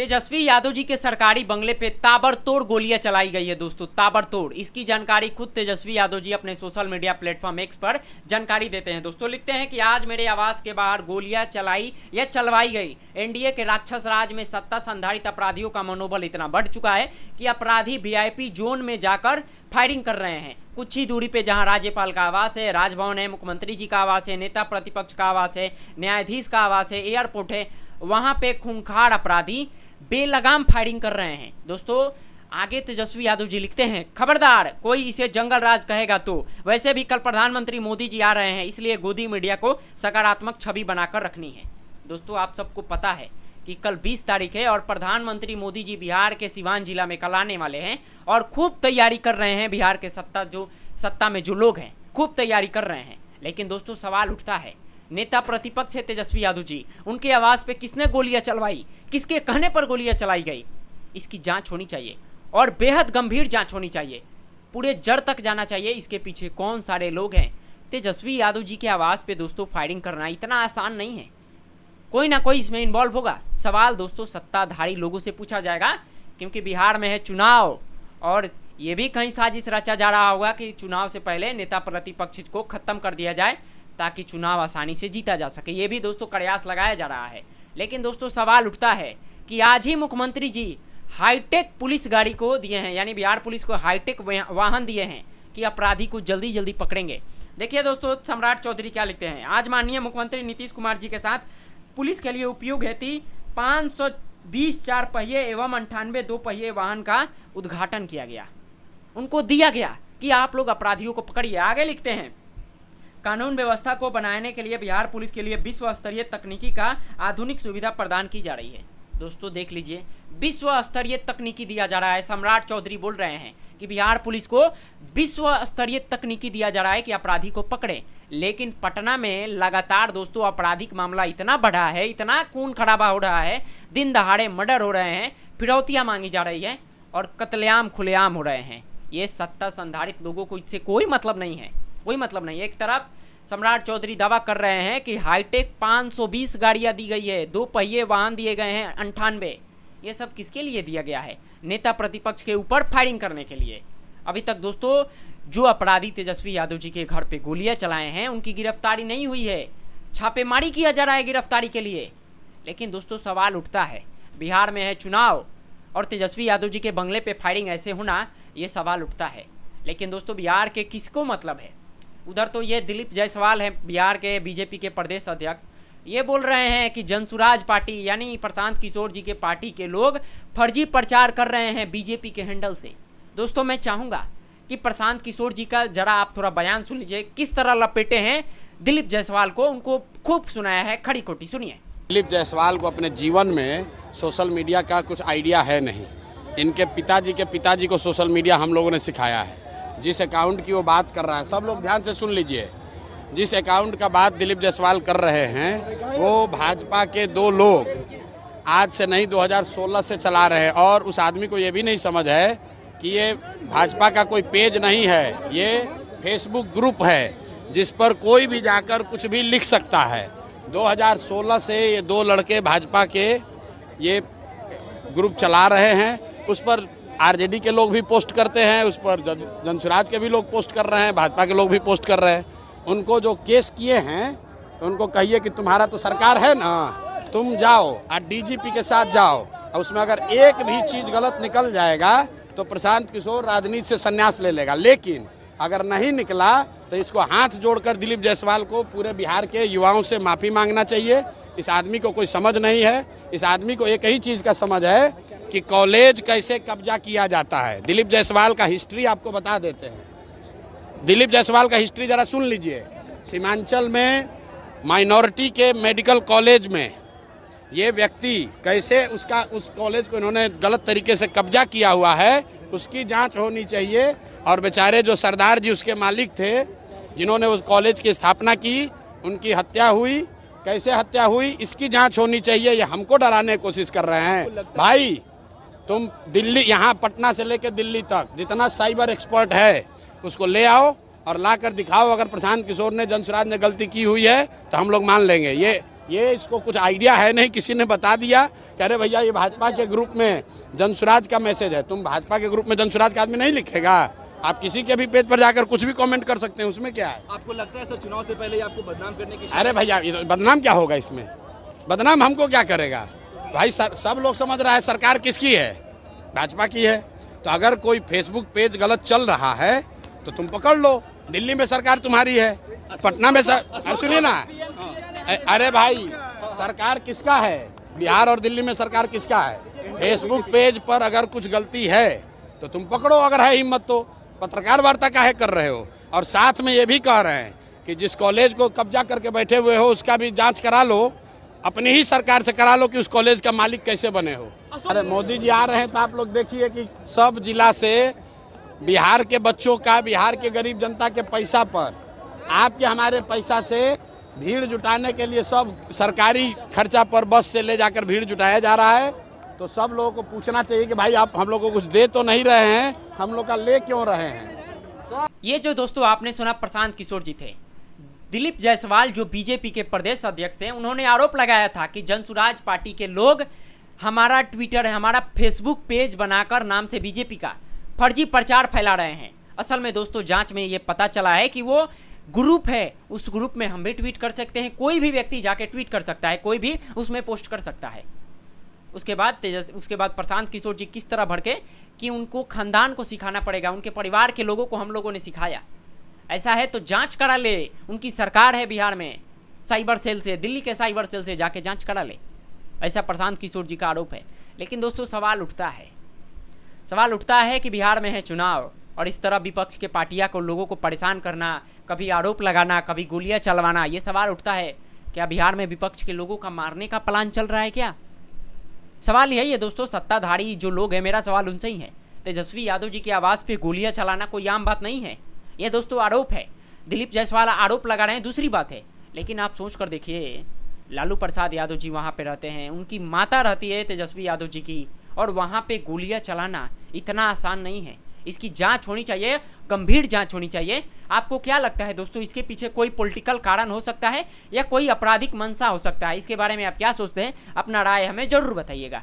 तेजस्वी यादव जी के सरकारी बंगले पे ताबड़तोड़ गोलियां चलाई गई है दोस्तों, ताबड़तोड़। इसकी जानकारी खुद तेजस्वी यादव जी अपने सोशल मीडिया प्लेटफॉर्म एक्स पर जानकारी देते हैं दोस्तों। लिखते हैं कि आज मेरे आवास के बाहर गोलियां चलाई या चलवाई गई। एनडीए के राक्षस राज में सत्ता संधारित अपराधियों का मनोबल इतना बढ़ चुका है कि अपराधी वीआईपी जोन में जाकर फायरिंग कर रहे हैं। कुछ ही दूरी पे जहां राज्यपाल का आवास है, राजभवन है, मुख्यमंत्री जी का आवास है, नेता प्रतिपक्ष का आवास है, न्यायाधीश का आवास है, एयरपोर्ट है, वहां पे खूंखार अपराधी बेलगाम फायरिंग कर रहे हैं दोस्तों। आगे तेजस्वी यादव जी लिखते हैं, खबरदार कोई इसे जंगल राज कहेगा तो। वैसे भी कल प्रधानमंत्री मोदी जी आ रहे हैं, इसलिए गोदी मीडिया को सकारात्मक छवि बनाकर रखनी है। दोस्तों आप सबको पता है कि कल 20 तारीख है और प्रधानमंत्री मोदी जी बिहार के सिवान जिला में कल आने वाले हैं और खूब तैयारी कर रहे हैं। बिहार के सत्ता में जो लोग हैं खूब तैयारी कर रहे हैं। लेकिन दोस्तों सवाल उठता है, नेता प्रतिपक्ष है तेजस्वी यादव जी, उनके आवास पे किसने गोलियां चलवाई, किसके कहने पर गोलियां चलाई गई, इसकी जांच होनी चाहिए और बेहद गंभीर जांच होनी चाहिए। पूरे जड़ तक जाना चाहिए इसके पीछे कौन सारे लोग हैं। तेजस्वी यादव जी के आवास पे दोस्तों फायरिंग करना इतना आसान नहीं है, कोई ना कोई इसमें इन्वॉल्व होगा। सवाल दोस्तों सत्ताधारी लोगों से पूछा जाएगा, क्योंकि बिहार में है चुनाव और ये भी कहीं साजिश रचा जा रहा होगा कि चुनाव से पहले नेता प्रतिपक्ष को खत्म कर दिया जाए ताकि चुनाव आसानी से जीता जा सके। ये भी दोस्तों प्रयास लगाया जा रहा है। लेकिन दोस्तों सवाल उठता है कि आज ही मुख्यमंत्री जी हाईटेक पुलिस गाड़ी को दिए हैं, यानी बिहार पुलिस को हाईटेक वाहन दिए हैं कि अपराधी को जल्दी जल्दी पकड़ेंगे। देखिए दोस्तों सम्राट चौधरी क्या लिखते हैं, आज माननीय मुख्यमंत्री नीतीश कुमार जी के साथ पुलिस के लिए उपयोग हेतु 520 4 पहिए एवं 98 2 पहिए वाहन का उद्घाटन किया गया। उनको दिया गया कि आप लोग अपराधियों को पकड़िए। आगे लिखते हैं, कानून व्यवस्था को बनाने के लिए बिहार पुलिस के लिए विश्व स्तरीय तकनीकी का आधुनिक सुविधा प्रदान की जा रही है। दोस्तों देख लीजिए, विश्व स्तरीय तकनीकी दिया जा रहा है। सम्राट चौधरी बोल रहे हैं कि बिहार पुलिस को विश्व स्तरीय तकनीकी दिया जा रहा है कि अपराधी को पकड़े। लेकिन पटना में लगातार दोस्तों आपराधिक मामला इतना बढ़ा है, इतना खून खराबा हो रहा है, दिन दहाड़े मर्डर हो रहे हैं, फिरौतियाँ मांगी जा रही है और कत्लेआम खुलेआम हो रहे हैं। ये सत्ता संधारित लोगों को इससे कोई मतलब नहीं है, कोई मतलब नहीं। एक तरफ सम्राट चौधरी दावा कर रहे हैं कि हाईटेक 520 गाड़ियां दी गई है, 2 पहिए वाहन दिए गए हैं 98। ये सब किसके लिए दिया गया है? नेता प्रतिपक्ष के ऊपर फायरिंग करने के लिए। अभी तक दोस्तों जो अपराधी तेजस्वी यादव जी के घर पे गोलियां चलाए हैं उनकी गिरफ्तारी नहीं हुई है, छापेमारी किया जा रहा है गिरफ्तारी के लिए। लेकिन दोस्तों सवाल उठता है, बिहार में है चुनाव और तेजस्वी यादव जी के बंगले पे फायरिंग ऐसे होना, ये सवाल उठता है। लेकिन दोस्तों बिहार के किसको मतलब है? उधर तो ये दिलीप जायसवाल हैं बिहार के बीजेपी के प्रदेश अध्यक्ष, ये बोल रहे हैं कि जनसुराज पार्टी यानी प्रशांत किशोर जी के पार्टी के लोग फर्जी प्रचार कर रहे हैं बीजेपी के हैंडल से। दोस्तों मैं चाहूँगा कि प्रशांत किशोर जी का जरा आप थोड़ा बयान सुन लीजिए, किस तरह लपेटे हैं दिलीप जायसवाल को, उनको खूब सुनाया है खड़ी खोटी। सुनिए। दिलीप जायसवाल को अपने जीवन में सोशल मीडिया का कुछ आइडिया है नहीं। इनके पिताजी को सोशल मीडिया हम लोगों ने सिखाया है। जिस अकाउंट की वो बात कर रहा है, सब लोग ध्यान से सुन लीजिए, जिस अकाउंट का बात दिलीप जायसवाल कर रहे हैं वो भाजपा के 2 लोग आज से नहीं 2016 से चला रहे हैं। और उस आदमी को ये भी नहीं समझ है कि ये भाजपा का कोई पेज नहीं है, ये फेसबुक ग्रुप है जिस पर कोई भी जाकर कुछ भी लिख सकता है। 2016 से ये 2 लड़के भाजपा के ये ग्रुप चला रहे हैं। उस पर आरजेडी के लोग भी पोस्ट करते हैं, उस पर जनसुराज के भी लोग पोस्ट कर रहे हैं, भाजपा के लोग भी पोस्ट कर रहे हैं। उनको जो केस किए हैं तो उनको कहिए कि तुम्हारा तो सरकार है ना, तुम जाओ और डीजीपी के साथ जाओ, और उसमें अगर एक भी चीज़ गलत निकल जाएगा तो प्रशांत किशोर राजनीति से संन्यास ले लेगा। लेकिन अगर नहीं निकला तो इसको हाथ जोड़कर दिलीप जायसवाल को पूरे बिहार के युवाओं से माफ़ी मांगना चाहिए। इस आदमी को कोई समझ नहीं है। इस आदमी को एक ही चीज़ का समझ है कि कॉलेज कैसे कब्जा किया जाता है। दिलीप जायसवाल का हिस्ट्री आपको बता देते हैं। दिलीप जायसवाल का हिस्ट्री ज़रा सुन लीजिए। सीमांचल में माइनॉरिटी के मेडिकल कॉलेज में ये व्यक्ति कैसे उस कॉलेज को इन्होंने गलत तरीके से कब्जा किया हुआ है, उसकी जांच होनी चाहिए। और बेचारे जो सरदार जी उसके मालिक थे जिन्होंने उस कॉलेज की स्थापना की, उनकी हत्या हुई, कैसे हत्या हुई इसकी जांच होनी चाहिए। ये हमको डराने की कोशिश कर रहे हैं। भाई तुम दिल्ली, यहाँ पटना से लेकर दिल्ली तक जितना साइबर एक्सपर्ट है उसको ले आओ और ला कर दिखाओ। अगर प्रशांत किशोर ने, जनसुराज ने गलती की हुई है तो हम लोग मान लेंगे। ये इसको कुछ आइडिया है नहीं, किसी ने बता दिया कि अरे भैया ये भाजपा के ग्रुप में जनसुराज का मैसेज है। तुम भाजपा के ग्रुप में जनसुराज का आदमी नहीं लिखेगा, आप किसी के भी पेज पर जाकर कुछ भी कमेंट कर सकते हैं, उसमें क्या है? आपको लगता है सर चुनाव से पहले आपको बदनाम करने की? अरे भैया ये बदनाम क्या होगा इसमें? बदनाम हमको क्या करेगा भाई? सब लोग समझ रहा है सरकार किसकी है, भाजपा की है। तो अगर कोई फेसबुक पेज गलत चल रहा है तो तुम पकड़ लो, दिल्ली में सरकार तुम्हारी है, पटना में सुनिए ना, अरे भाई सरकार किसका है? बिहार और दिल्ली में सरकार किसका है? फेसबुक पेज पर अगर कुछ गलती है तो तुम पकड़ो, अगर है हिम्मत तो। पत्रकार वार्ता काहे कर रहे हो? और साथ में ये भी कह रहे हैं कि जिस कॉलेज को कब्जा करके बैठे हुए हो उसका भी जांच करा लो, अपनी ही सरकार से करा लो कि उस कॉलेज का मालिक कैसे बने हो। अरे मोदी जी आ रहे हैं तो आप लोग देखिए कि सब जिला से बिहार के बच्चों का, बिहार के गरीब जनता के पैसा पर, आपके हमारे पैसा से भीड़ जुटाने के लिए सब सरकारी खर्चा पर बस से ले जाकर भीड़ जुटाया जा रहा है। तो सब लोगों को पूछना चाहिए कि भाई आप हम लोग को कुछ दे तो नहीं रहे हैं, हम लोग का ले क्यों रहे हैं? ये जो दोस्तों आपने सुना प्रशांत किशोर जी थे। दिलीप जायसवाल जो बीजेपी के प्रदेश अध्यक्ष हैं, उन्होंने आरोप लगाया था कि जनसुराज पार्टी के लोग हमारा ट्विटर, हमारा फेसबुक पेज बनाकर नाम से बीजेपी का फर्जी प्रचार फैला रहे हैं। असल में दोस्तों जांच में ये पता चला है कि वो ग्रुप है, उस ग्रुप में हम भी ट्वीट कर सकते हैं, कोई भी व्यक्ति जाके ट्वीट कर सकता है, कोई भी उसमें पोस्ट कर सकता है। उसके बाद प्रशांत किशोर जी किस तरह भड़के कि उनको खानदान को सिखाना पड़ेगा, उनके परिवार के लोगों को हम लोगों ने सिखाया। ऐसा है तो जांच करा ले, उनकी सरकार है बिहार में, साइबर सेल से, दिल्ली के साइबर सेल से जाके जांच करा ले, ऐसा प्रशांत किशोर जी का आरोप है। लेकिन दोस्तों सवाल उठता है कि बिहार में है चुनाव और इस तरह विपक्ष के पार्टियां को, लोगों को परेशान करना, कभी आरोप लगाना, कभी गोलियां चलवाना, ये सवाल उठता है क्या बिहार में विपक्ष के लोगों का मारने का प्लान चल रहा है क्या? सवाल यही है दोस्तों, सत्ताधारी जो लोग हैं, मेरा सवाल उनसे ही है। तेजस्वी यादव जी की आवाज़ पे गोलियां चलाना कोई आम बात नहीं है, ये दोस्तों आरोप है। दिलीप जायसवाल आरोप लगा रहे हैं, दूसरी बात है। लेकिन आप सोच कर देखिए, लालू प्रसाद यादव जी वहाँ पे रहते हैं, उनकी माता रहती है तेजस्वी यादव जी की, और वहाँ पे गोलियां चलाना इतना आसान नहीं है। इसकी जांच होनी चाहिए, गंभीर जांच होनी चाहिए। आपको क्या लगता है दोस्तों, इसके पीछे कोई पॉलिटिकल कारण हो सकता है या कोई आपराधिक मंशा हो सकता है? इसके बारे में आप क्या सोचते हैं? अपना राय हमें जरूर बताइएगा।